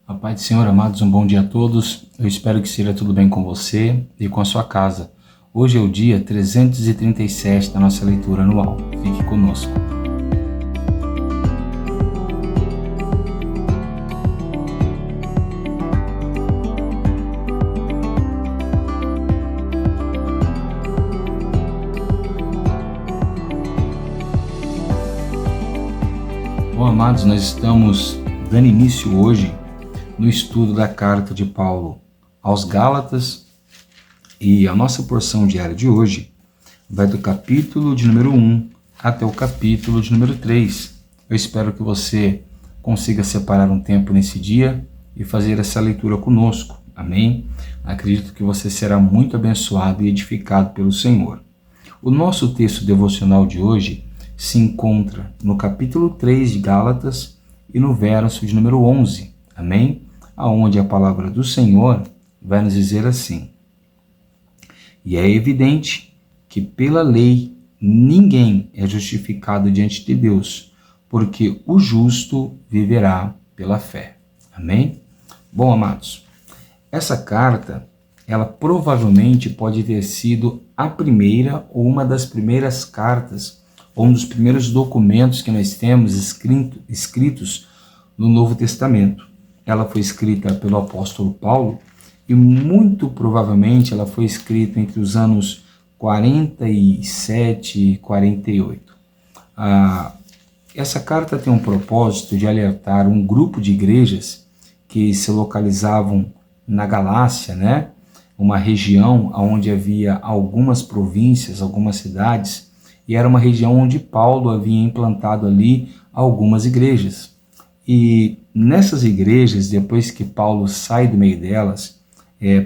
A paz do Senhor, amados, um bom dia a todos. Eu espero que seja tudo bem com você e com a sua casa. Hoje é o dia 337 da nossa leitura anual. Fique conosco. Bom, amados, nós estamos dando início hoje no estudo da carta de Paulo aos Gálatas, e a nossa porção diária de hoje vai do capítulo de número 1 até o capítulo de número 3. Eu espero que você consiga separar um tempo nesse dia e fazer essa leitura conosco, amém? Acredito que você será muito abençoado e edificado pelo Senhor. O nosso texto devocional de hoje se encontra no capítulo 3 de Gálatas e no verso de número 11, amém? Aonde a palavra do Senhor vai nos dizer assim: e é evidente que pela lei ninguém é justificado diante de Deus, porque o justo viverá pela fé. Amém? Bom, amados, essa carta, ela provavelmente pode ter sido a primeira ou uma das primeiras cartas, ou um dos primeiros documentos que nós temos escritos no Novo Testamento. Ela foi escrita pelo apóstolo Paulo e muito provavelmente ela foi escrita entre os anos 47 e 48. Essa carta tem um propósito de alertar um grupo de igrejas que se localizavam na Galácia, né? Uma região onde havia algumas províncias, algumas cidades, e era uma região onde Paulo havia implantado ali algumas igrejas. E nessas igrejas, depois que Paulo sai do meio delas,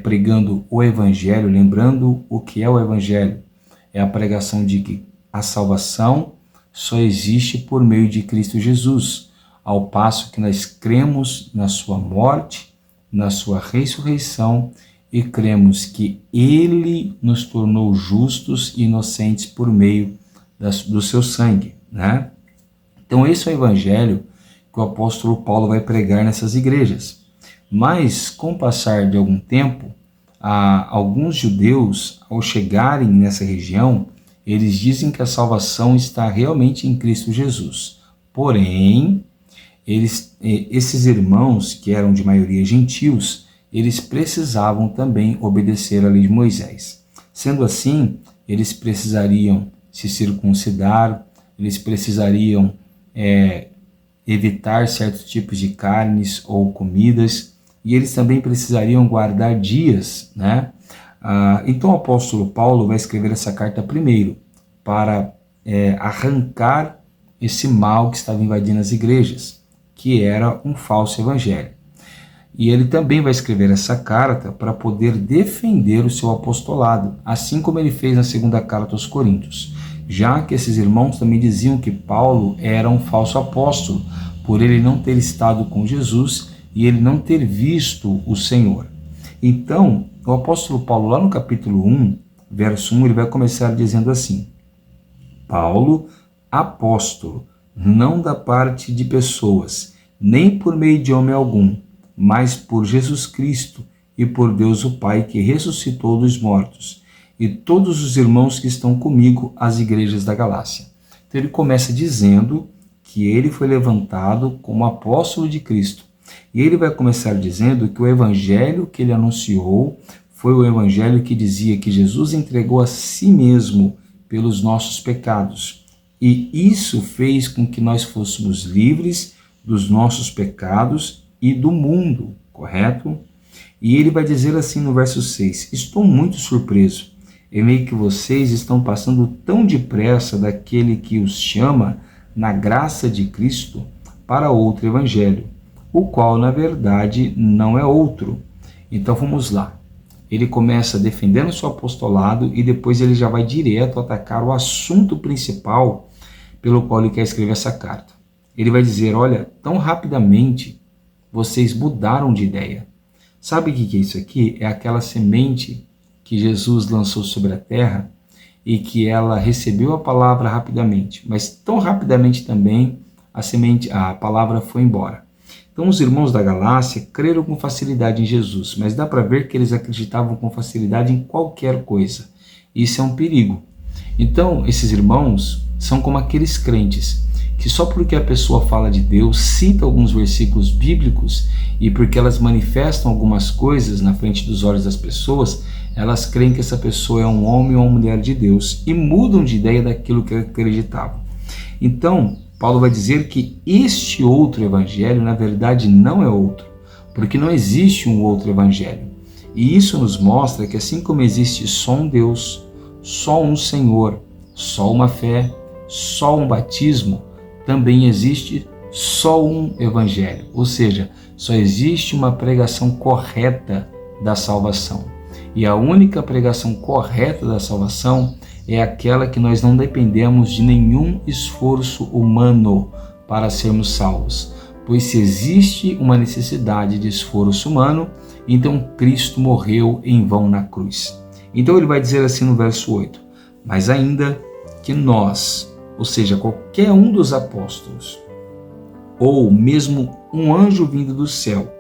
pregando o Evangelho, lembrando o que é o Evangelho, é a pregação de que a salvação só existe por meio de Cristo Jesus, ao passo que nós cremos na sua morte, na sua ressurreição e cremos que Ele nos tornou justos e inocentes por meio do seu sangue, né? Então esse é o Evangelho que o apóstolo Paulo vai pregar nessas igrejas. Mas, com o passar de algum tempo, alguns judeus, ao chegarem nessa região, eles dizem que a salvação está realmente em Cristo Jesus. Porém, esses irmãos, que eram de maioria gentios, eles precisavam também obedecer à lei de Moisés. Sendo assim, eles precisariam se circuncidar, eles precisariam evitar certos tipos de carnes ou comidas, e eles também precisariam guardar dias, né? Então o apóstolo Paulo vai escrever essa carta primeiro, para arrancar esse mal que estava invadindo as igrejas, que era um falso evangelho. E ele também vai escrever essa carta para poder defender o seu apostolado, assim como ele fez na segunda carta aos Coríntios, já que esses irmãos também diziam que Paulo era um falso apóstolo, por ele não ter estado com Jesus e ele não ter visto o Senhor. Então, o apóstolo Paulo, lá no capítulo 1, verso 1, ele vai começar dizendo assim: Paulo, apóstolo, não da parte de pessoas, nem por meio de homem algum, mas por Jesus Cristo e por Deus o Pai, que ressuscitou dos mortos, e todos os irmãos que estão comigo, as igrejas da Galácia. Então ele começa dizendo que ele foi levantado como apóstolo de Cristo. E ele vai começar dizendo que o evangelho que ele anunciou foi o evangelho que dizia que Jesus entregou a si mesmo pelos nossos pecados. E isso fez com que nós fôssemos livres dos nossos pecados e do mundo, correto? E ele vai dizer assim no verso 6, estou muito surpreso, em meio que vocês estão passando tão depressa daquele que os chama na graça de Cristo para outro evangelho, o qual na verdade não é outro. Então vamos lá. Ele começa defendendo o seu apostolado e depois ele já vai direto atacar o assunto principal pelo qual ele quer escrever essa carta. Ele vai dizer, olha, tão rapidamente vocês mudaram de ideia. Sabe o que é isso aqui? É aquela semente que Jesus lançou sobre a terra e que ela recebeu a palavra rapidamente, mas tão rapidamente também a palavra foi embora. Então os irmãos da Galácia creram com facilidade em Jesus, mas dá para ver que eles acreditavam com facilidade em qualquer coisa. Isso é um perigo. Então esses irmãos são como aqueles crentes que só porque a pessoa fala de Deus, cita alguns versículos bíblicos e porque elas manifestam algumas coisas na frente dos olhos das pessoas, elas creem que essa pessoa é um homem ou uma mulher de Deus e mudam de ideia daquilo que acreditavam. Então, Paulo vai dizer que este outro evangelho, na verdade, não é outro, porque não existe um outro evangelho. E isso nos mostra que assim como existe só um Deus, só um Senhor, só uma fé, só um batismo, também existe só um evangelho, ou seja, só existe uma pregação correta da salvação. E a única pregação correta da salvação é aquela que nós não dependemos de nenhum esforço humano para sermos salvos. Pois se existe uma necessidade de esforço humano, então Cristo morreu em vão na cruz. Então ele vai dizer assim no verso 8, mas ainda que nós, ou seja, qualquer um dos apóstolos, ou mesmo um anjo vindo do céu,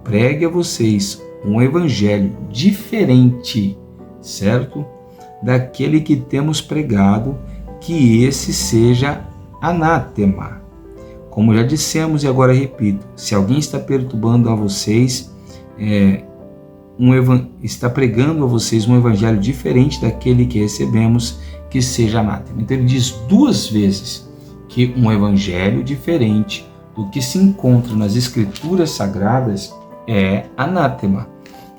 pregue a vocês um evangelho diferente, certo? Daquele que temos pregado, que esse seja anátema. Como já dissemos e agora repito, se alguém está perturbando a vocês, está pregando a vocês um evangelho diferente daquele que recebemos, que seja anátema. Então ele diz duas vezes que um evangelho diferente do que se encontra nas escrituras sagradas é anátema.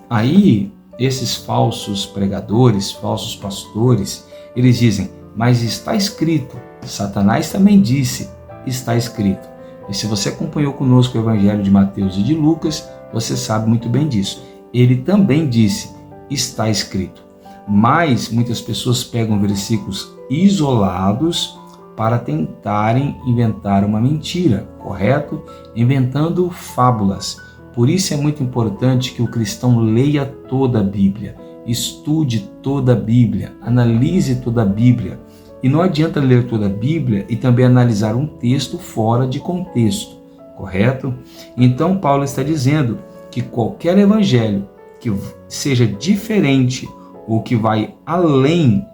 Aí esses falsos pregadores, falsos pastores, eles dizem, mas está escrito, Satanás também disse, está escrito. E se você acompanhou conosco o evangelho de Mateus e de Lucas, você sabe muito bem disso. Ele também disse, está escrito. Mas muitas pessoas pegam versículos isolados para tentarem inventar uma mentira, correto? Inventando fábulas. Por isso é muito importante que o cristão leia toda a Bíblia, estude toda a Bíblia, analise toda a Bíblia. E não adianta ler toda a Bíblia e também analisar um texto fora de contexto, correto? Então Paulo está dizendo que qualquer evangelho que seja diferente ou que vai além,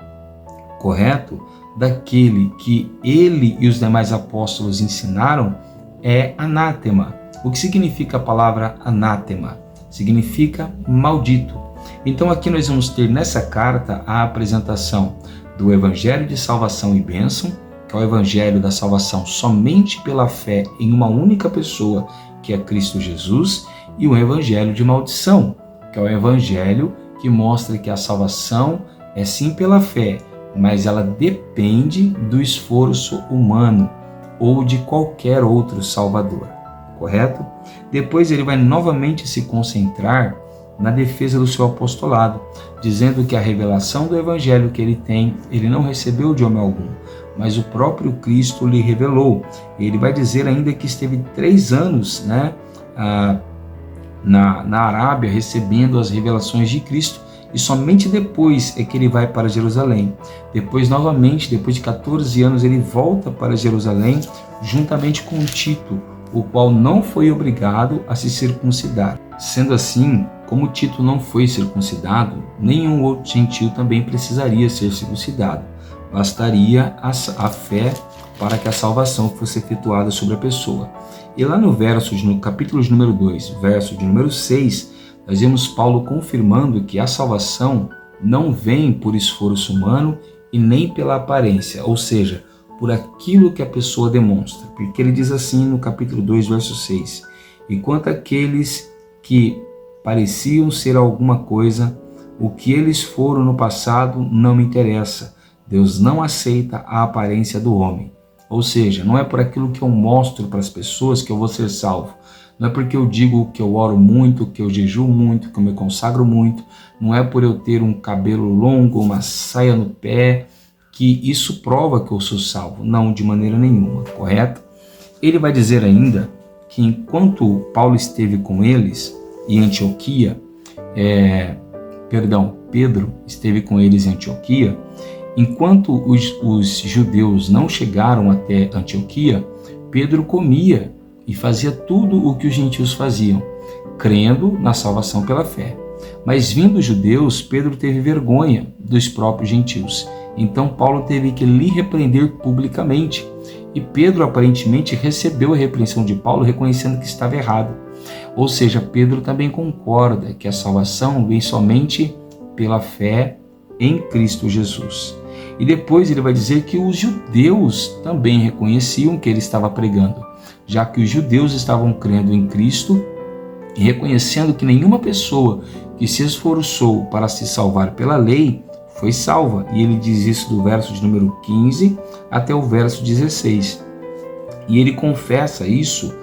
correto, daquele que ele e os demais apóstolos ensinaram, é anátema. O que significa a palavra anátema? Significa maldito. Então aqui nós vamos ter nessa carta a apresentação do Evangelho de Salvação e Bênção, que é o Evangelho da Salvação somente pela fé em uma única pessoa, que é Cristo Jesus, e o Evangelho de Maldição, que é o Evangelho que mostra que a salvação é sim pela fé, mas ela depende do esforço humano ou de qualquer outro salvador, correto? Depois ele vai novamente se concentrar na defesa do seu apostolado, dizendo que a revelação do evangelho que ele tem, ele não recebeu de homem algum, mas o próprio Cristo lhe revelou. Ele vai dizer ainda que esteve 3 anos, na Arábia recebendo as revelações de Cristo, e somente depois é que ele vai para Jerusalém. Depois, novamente, depois de 14 anos, ele volta para Jerusalém juntamente com Tito, o qual não foi obrigado a se circuncidar. Sendo assim, como Tito não foi circuncidado, nenhum outro gentio também precisaria ser circuncidado. Bastaria a fé para que a salvação fosse efetuada sobre a pessoa. E lá no capítulo de número 2, verso de número 6, nós vemos Paulo confirmando que a salvação não vem por esforço humano e nem pela aparência, ou seja, por aquilo que a pessoa demonstra. Porque ele diz assim no capítulo 2, verso 6, enquanto aqueles que pareciam ser alguma coisa, o que eles foram no passado não me interessa. Deus não aceita a aparência do homem. Ou seja, não é por aquilo que eu mostro para as pessoas que eu vou ser salvo. Não é porque eu digo que eu oro muito, que eu jejuo muito, que eu me consagro muito. Não é por eu ter um cabelo longo, uma saia no pé, que isso prova que eu sou salvo. Não, de maneira nenhuma, correto? Ele vai dizer ainda que enquanto Paulo esteve com eles em Antioquia, Pedro esteve com eles em Antioquia, enquanto os judeus não chegaram até Antioquia, Pedro comia e fazia tudo o que os gentios faziam, crendo na salvação pela fé. Mas vindo os judeus, Pedro teve vergonha dos próprios gentios. Então Paulo teve que lhe repreender publicamente. E Pedro aparentemente recebeu a repreensão de Paulo, reconhecendo que estava errado. Ou seja, Pedro também concorda que a salvação vem somente pela fé em Cristo Jesus. E depois ele vai dizer que os judeus também reconheciam que ele estava pregando, já que os judeus estavam crendo em Cristo e reconhecendo que nenhuma pessoa que se esforçou para se salvar pela lei foi salva. E ele diz isso do verso de número 15 até o verso 16. E ele confessa isso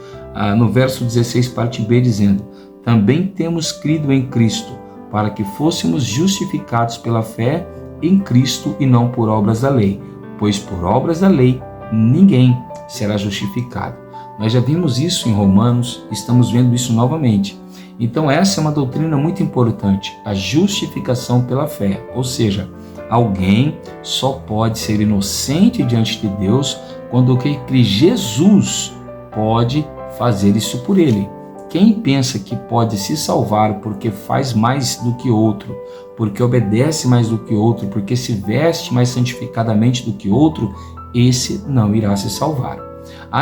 no verso 16, parte B, dizendo: também temos crido em Cristo, para que fôssemos justificados pela fé em Cristo e não por obras da lei, pois por obras da lei ninguém será justificado. Nós já vimos isso em Romanos, estamos vendo isso novamente. Então essa é uma doutrina muito importante, a justificação pela fé, ou seja, alguém só pode ser inocente diante de Deus quando crê que Jesus pode fazer isso por ele. Quem pensa que pode se salvar porque faz mais do que outro, porque obedece mais do que outro, porque se veste mais santificadamente do que outro, esse não irá se salvar.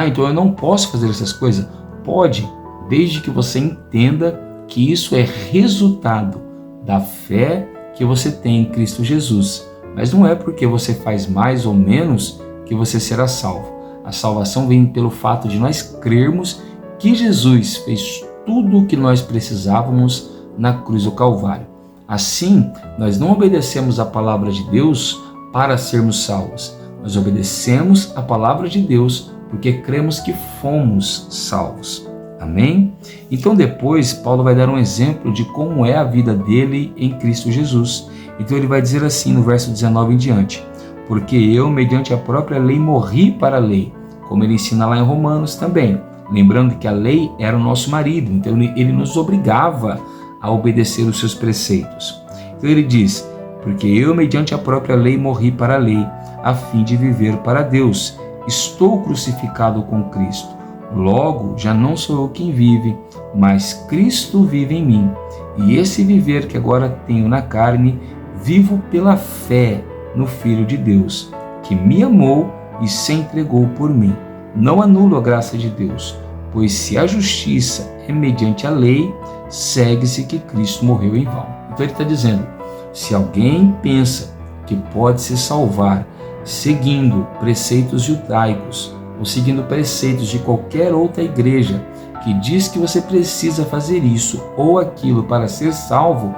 Então eu não posso fazer essas coisas? Pode, desde que você entenda que isso é resultado da fé que você tem em Cristo Jesus. Mas não é porque você faz mais ou menos que você será salvo. A salvação vem pelo fato de nós crermos que Jesus fez tudo o que nós precisávamos na cruz do Calvário. Assim, nós não obedecemos a palavra de Deus para sermos salvos. Nós obedecemos a palavra de Deus porque cremos que fomos salvos. Amém? Então depois Paulo vai dar um exemplo de como é a vida dele em Cristo Jesus. Então ele vai dizer assim no verso 19 em diante: porque eu, mediante a própria lei, morri para a lei, como ele ensina lá em Romanos também, lembrando que a lei era o nosso marido, então ele nos obrigava a obedecer os seus preceitos. Então ele diz: porque eu, mediante a própria lei, morri para a lei, a fim de viver para Deus. Estou crucificado com Cristo. Logo, já não sou eu quem vive, mas Cristo vive em mim. E esse viver que agora tenho na carne, vivo pela fé no Filho de Deus, que me amou e se entregou por mim. Não anulo a graça de Deus, pois se a justiça é mediante a lei, segue-se que Cristo morreu em vão. Então ele está dizendo, se alguém pensa que pode se salvar seguindo preceitos judaicos ou seguindo preceitos de qualquer outra igreja que diz que você precisa fazer isso ou aquilo para ser salvo,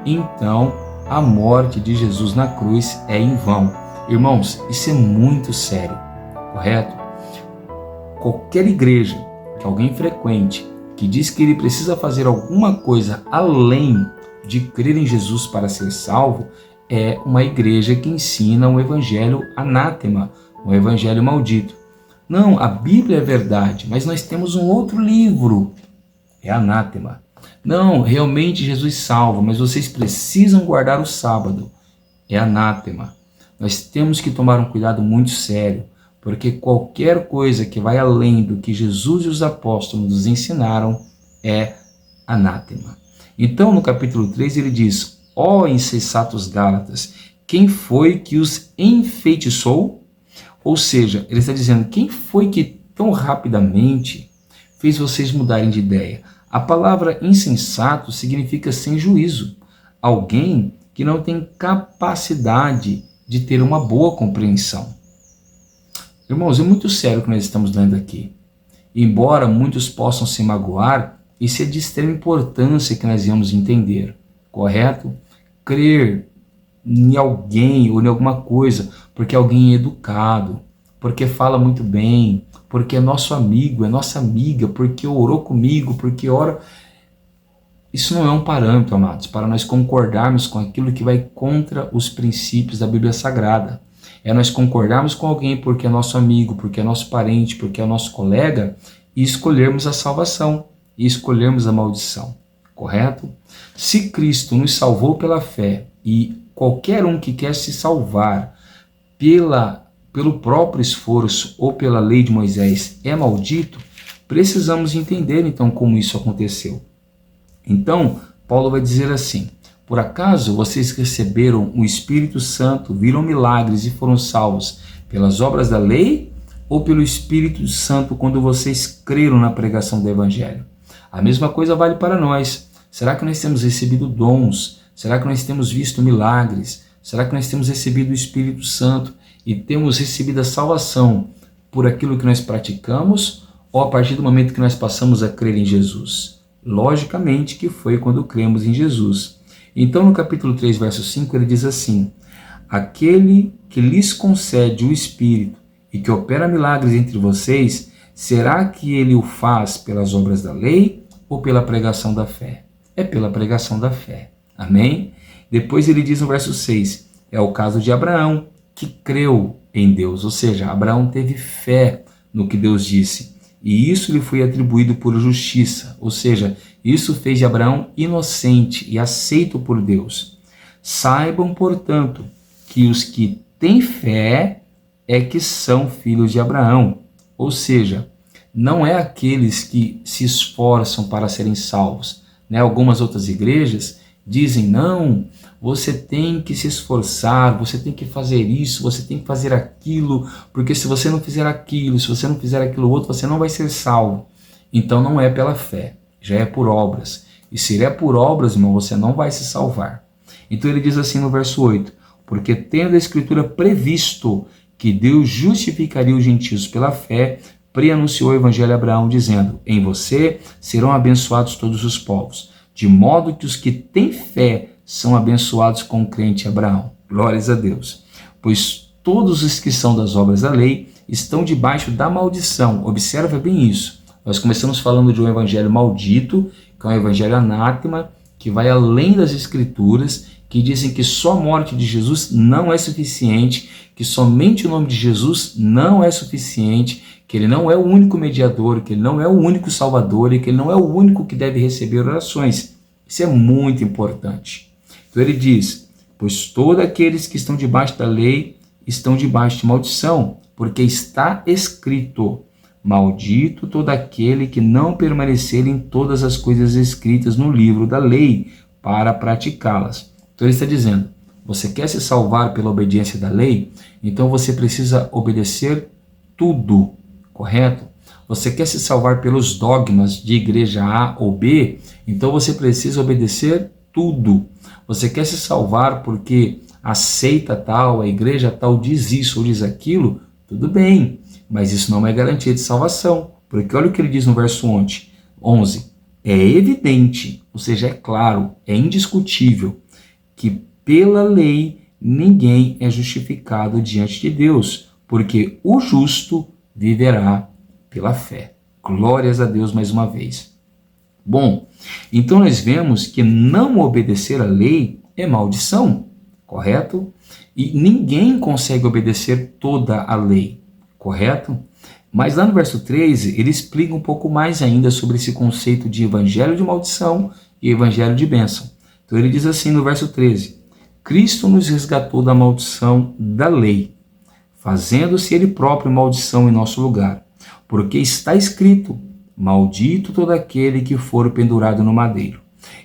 então a morte de Jesus na cruz é em vão. Irmãos, isso é muito sério, correto? Qualquer igreja que alguém frequente que diz que ele precisa fazer alguma coisa além de crer em Jesus para ser salvo, é uma igreja que ensina um evangelho anátema, um evangelho maldito. Não, a Bíblia é verdade, mas nós temos um outro livro, é anátema. Não, realmente Jesus salva, mas vocês precisam guardar o sábado, é anátema. Nós temos que tomar um cuidado muito sério, porque qualquer coisa que vai além do que Jesus e os apóstolos nos ensinaram é anátema. Então, no capítulo 3, ele diz: ó insensatos Gálatas, quem foi que os enfeitiçou? Ou seja, ele está dizendo, quem foi que tão rapidamente fez vocês mudarem de ideia? A palavra insensato significa sem juízo, alguém que não tem capacidade de ter uma boa compreensão. Irmãos, é muito sério o que nós estamos lendo aqui. Embora muitos possam se magoar, isso é de extrema importância que nós vamos entender, correto? Crer em alguém ou em alguma coisa porque alguém é educado, porque fala muito bem, porque é nosso amigo, é nossa amiga, porque orou comigo, porque ora... Isso não é um parâmetro, amados, para nós concordarmos com aquilo que vai contra os princípios da Bíblia Sagrada. É nós concordarmos com alguém porque é nosso amigo, porque é nosso parente, porque é nosso colega, e escolhermos a salvação, e escolhermos a maldição, correto? Se Cristo nos salvou pela fé, e qualquer um que quer se salvar pelo próprio esforço ou pela lei de Moisés é maldito, Precisamos entender então como isso aconteceu. Então, Paulo vai dizer assim: por acaso vocês receberam o Espírito Santo, viram milagres e foram salvos pelas obras da lei ou pelo Espírito Santo quando vocês creram na pregação do Evangelho? A mesma coisa vale para nós. Será que nós temos recebido dons? Será que nós temos visto milagres? Será que nós temos recebido o Espírito Santo e temos recebido a salvação por aquilo que nós praticamos ou a partir do momento que nós passamos a crer em Jesus? Logicamente que foi quando cremos em Jesus. Então no capítulo 3, verso 5, ele diz assim: aquele que lhes concede o Espírito e que opera milagres entre vocês, será que ele o faz pelas obras da lei ou pela pregação da fé? É pela pregação da fé. Amém? Depois ele diz no verso 6, é o caso de Abraão, que creu em Deus, ou seja, Abraão teve fé no que Deus disse, e isso lhe foi atribuído por justiça, ou seja, isso fez de Abraão inocente e aceito por Deus. Saibam, portanto, que os que têm fé é que são filhos de Abraão, ou seja, não é aqueles que se esforçam para serem salvos. Algumas outras igrejas dizem, não, você tem que se esforçar, você tem que fazer isso, você tem que fazer aquilo, porque se você não fizer aquilo, se você não fizer aquilo outro, você não vai ser salvo. Então não é pela fé, já é por obras. E se é por obras, irmão, você não vai se salvar. Então ele diz assim no verso 8, porque tendo a Escritura previsto que Deus justificaria os gentios pela fé, preanunciou o Evangelho a Abraão, dizendo, em você serão abençoados todos os povos, de modo que os que têm fé são abençoados com o crente Abraão. Glórias a Deus. Pois todos os que são das obras da lei estão debaixo da maldição. Observa bem isso. Nós começamos falando de um evangelho maldito, que é um evangelho anátema, que vai além das Escrituras, que dizem que só a morte de Jesus não é suficiente, que somente o nome de Jesus não é suficiente, que ele não é o único mediador, que ele não é o único salvador e que ele não é o único que deve receber orações. Isso é muito importante. Então ele diz, pois todos aqueles que estão debaixo da lei estão debaixo de maldição, porque está escrito, maldito todo aquele que não permanecer em todas as coisas escritas no livro da lei para praticá-las. Então ele está dizendo, você quer se salvar pela obediência da lei? Então você precisa obedecer tudo, correto? Você quer se salvar pelos dogmas de igreja A ou B? Então você precisa obedecer tudo. Você quer se salvar porque a seita tal, a igreja tal diz isso ou diz aquilo? Tudo bem, mas isso não é garantia de salvação. Porque olha o que ele diz no verso 11. É evidente, ou seja, é claro, é indiscutível, que pela lei ninguém é justificado diante de Deus, porque o justo viverá pela fé. Glórias a Deus mais uma vez. Bom, então nós vemos que não obedecer à lei é maldição, correto? E ninguém consegue obedecer toda a lei, correto? Mas lá no verso 13, ele explica um pouco mais ainda sobre esse conceito de evangelho de maldição e evangelho de bênção. Então ele diz assim no verso 13, Cristo nos resgatou da maldição da lei, fazendo-se ele próprio maldição em nosso lugar, porque está escrito, maldito todo aquele que for pendurado no madeiro.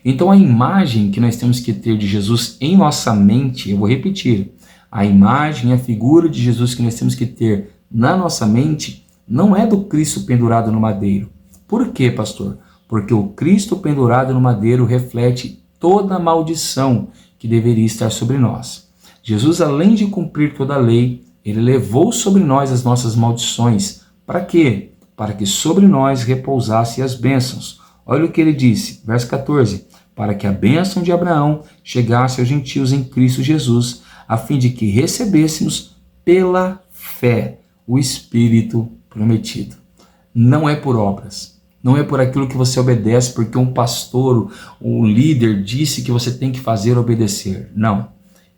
Então a imagem que nós temos que ter de Jesus em nossa mente, eu vou repetir, a imagem, a figura de Jesus que nós temos que ter na nossa mente, não é do Cristo pendurado no madeiro. Por quê, pastor? Porque o Cristo pendurado no madeiro reflete toda a maldição que deveria estar sobre nós. Jesus, além de cumprir toda a lei, ele levou sobre nós as nossas maldições. Para quê? Para que sobre nós repousassem as bênçãos. Olha o que ele disse, verso 14. Para que a bênção de Abraão chegasse aos gentios em Cristo Jesus, a fim de que recebêssemos pela fé o Espírito prometido. Não é por obras. Não é por aquilo que você obedece porque um pastor, um líder disse que você tem que fazer obedecer. Não.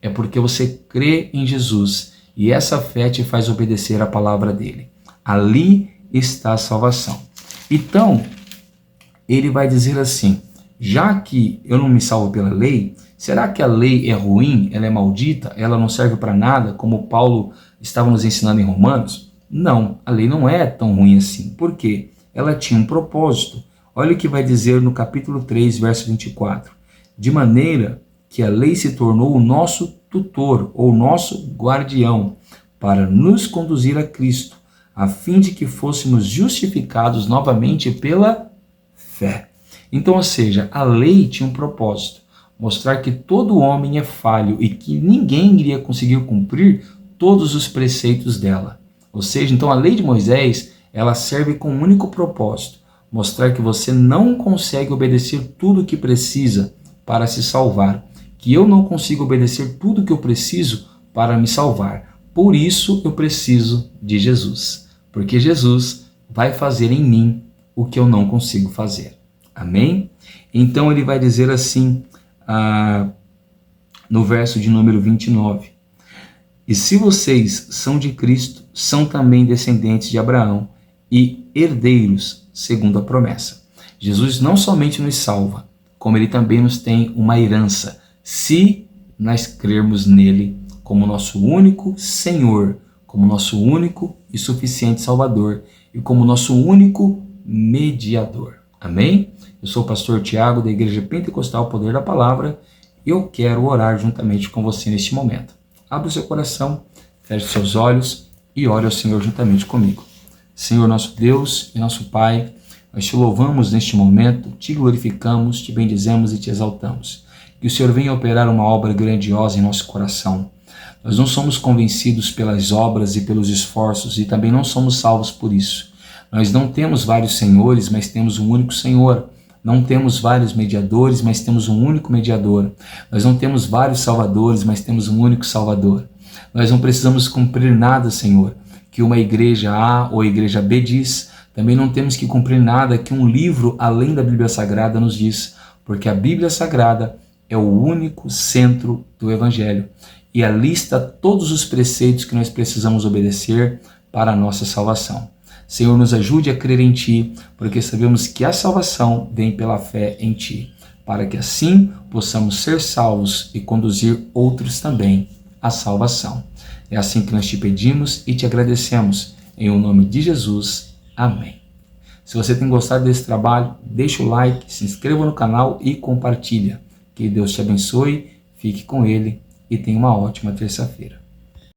É porque você crê em Jesus e essa fé te faz obedecer a palavra dele. Ali está a salvação. Então, ele vai dizer assim, já que eu não me salvo pela lei, será que a lei é ruim, ela é maldita, ela não serve para nada, como Paulo estava nos ensinando em Romanos? Não, a lei não é tão ruim assim. Por quê? ela tinha um propósito. Olha o que vai dizer no capítulo 3, verso 24. De maneira que a lei se tornou o nosso tutor, ou nosso guardião, para nos conduzir a Cristo, a fim de que fôssemos justificados novamente pela fé. Então, ou seja, a lei tinha um propósito, mostrar que todo homem é falho e que ninguém iria conseguir cumprir todos os preceitos dela. Ou seja, então a lei de Moisés, ela serve com um único propósito, mostrar que você não consegue obedecer tudo o que precisa para se salvar, que eu não consigo obedecer tudo o que eu preciso para me salvar. Por isso eu preciso de Jesus, porque Jesus vai fazer em mim o que eu não consigo fazer. Amém? Então ele vai dizer assim, no verso de número 29, e se vocês são de Cristo, são também descendentes de Abraão e herdeiros segundo a promessa. Jesus não somente nos salva, como ele também nos tem uma herança, se nós crermos nele como nosso único Senhor, como nosso único e suficiente Salvador e como nosso único mediador. Amém? Eu sou o pastor Tiago, da Igreja Pentecostal Poder da Palavra, e eu quero orar juntamente com você neste momento. Abra o seu coração, feche os seus olhos e ore ao Senhor juntamente comigo. Senhor nosso Deus e nosso Pai, nós te louvamos neste momento, te glorificamos, te bendizemos e te exaltamos. Que o Senhor venha operar uma obra grandiosa em nosso coração. Nós não somos convencidos pelas obras e pelos esforços e também não somos salvos por isso. Nós não temos vários senhores, mas temos um único Senhor. Não temos vários mediadores, mas temos um único mediador. Nós não temos vários salvadores, mas temos um único Salvador. Nós não precisamos cumprir nada, Senhor, que uma igreja A ou igreja B diz. Também não temos que cumprir nada que um livro além da Bíblia Sagrada nos diz, porque a Bíblia Sagrada é o único centro do Evangelho e ali está todos os preceitos que nós precisamos obedecer para a nossa salvação. Senhor, nos ajude a crer em Ti, porque sabemos que a salvação vem pela fé em Ti, para que assim possamos ser salvos e conduzir outros também à salvação. É assim que nós te pedimos e te agradecemos. Em o nome de Jesus. Amém. Se você tem gostado desse trabalho, deixa o like, se inscreva no canal e compartilha. Que Deus te abençoe, fique com Ele e tenha uma ótima terça-feira.